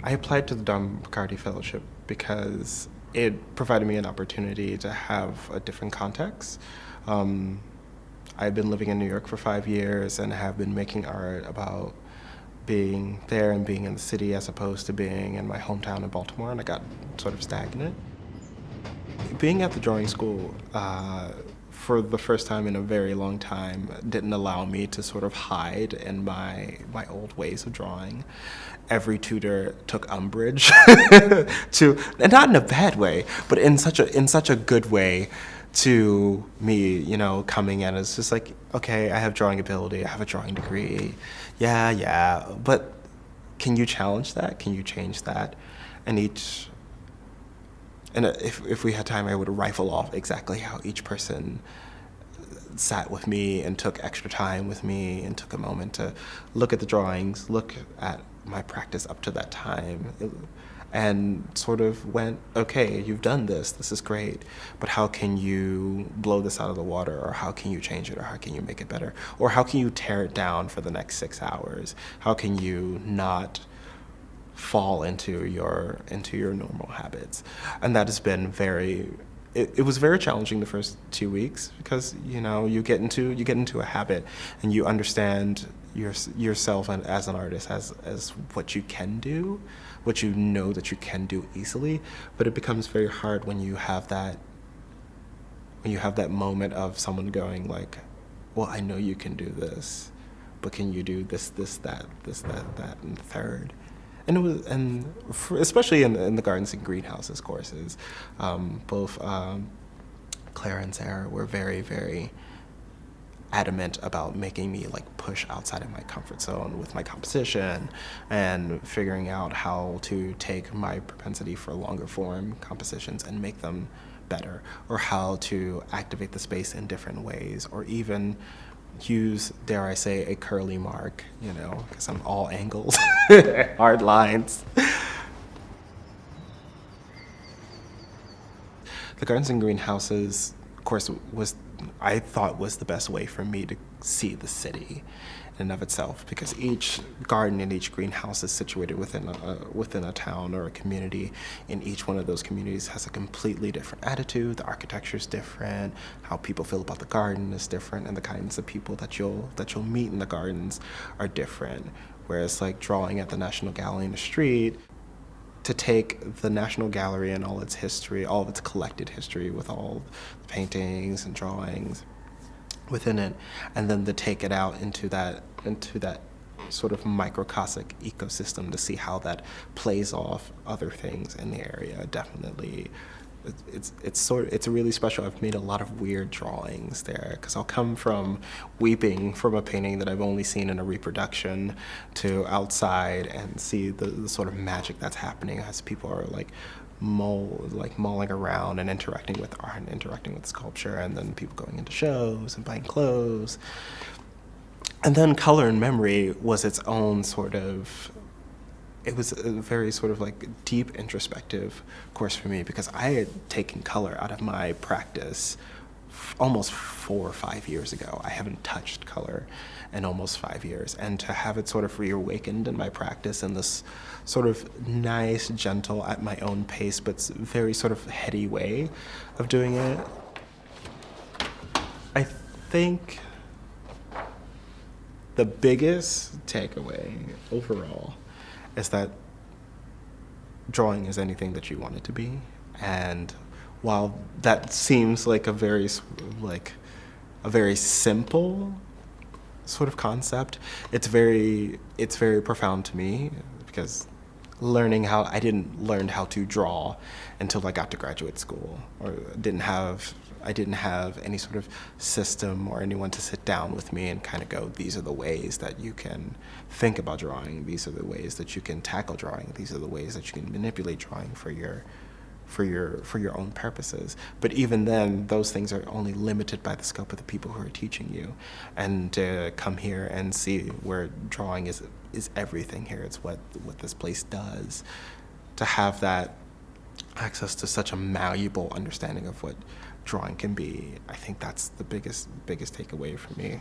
I applied to the Don Bachardy Fellowship because it provided me an opportunity to have a different context. Um, I've been living in New York for 5 years and have been making art about being there and being in the city as opposed to being in my hometown in Baltimore, and I got sort of stagnant. Being at the drawing school for the first time in a very long time didn't allow me to sort of hide in my old ways of drawing. Every tutor took umbrage to, and not in a bad way, but in such a good way to me, coming in as just like, okay, I have drawing ability, I have a drawing degree, yeah, but can you challenge that? Can you change that? And if we had time, I would rifle off exactly how each person sat with me and took extra time with me and took a moment to look at the drawings, look at my practice up to that time, and sort of went, okay, you've done this is great, but how can you blow this out of the water, or how can you change it, or how can you make it better, or how can you tear it down for the next 6 hours? How can you not fall into your normal habits? And that has been it was very challenging the first 2 weeks because you get into a habit and you understand yourself and as an artist as what you can do, what you know that you can do easily, but it becomes very hard when you have that moment of someone going like, well, I know you can do this, but can you do this, that, and the third? And it was, especially in the gardens and greenhouses courses, both Claire and Sarah were very, very adamant about making me like push outside of my comfort zone with my composition and figuring out how to take my propensity for longer form compositions and make them better, or how to activate the space in different ways, or even use, dare I say, a curly mark, because I'm all angles, hard lines. The gardens and greenhouses course I thought was the best way for me to see the city in and of itself, because each garden and each greenhouse is situated within a town or a community, and each one of those communities has a completely different attitude. The architecture is different, how people feel about the garden is different, and the kinds of people that you'll meet in the gardens are different. Whereas like drawing at the National Gallery in the street, to take the National Gallery and all its history, all of its collected history with all the paintings and drawings within it, and then to take it out into that sort of microcosmic ecosystem to see how that plays off other things in the area. Definitely, it's really special. I've made a lot of weird drawings there because I'll come from weeping from a painting that I've only seen in a reproduction to outside and see the sort of magic that's happening as people are like mulling around and interacting with art and interacting with sculpture, and then people going into shows and buying clothes. And then Color and Memory was its own sort of, it was a very sort of like deep introspective course for me, because I had taken color out of my practice almost 4 or 5 years ago. I haven't touched color in almost 5 years, and to have it sort of reawakened in my practice in this sort of nice, gentle, at my own pace, but very sort of heady way of doing it, I think the biggest takeaway overall is that drawing is anything that you want it to be. And while that seems like a very simple sort of concept, it's very profound to me, because I didn't learn how to draw until I got to graduate school, or I didn't have any sort of system or anyone to sit down with me and kind of go, these are the ways that you can think about drawing, these are the ways that you can tackle drawing, these are the ways that you can manipulate drawing for your own purposes. But even then, those things are only limited by the scope of the people who are teaching you. And to come here and see where drawing is everything here, it's what this place does, to have that access to such a malleable understanding of what drawing can be, I think that's the biggest takeaway for me.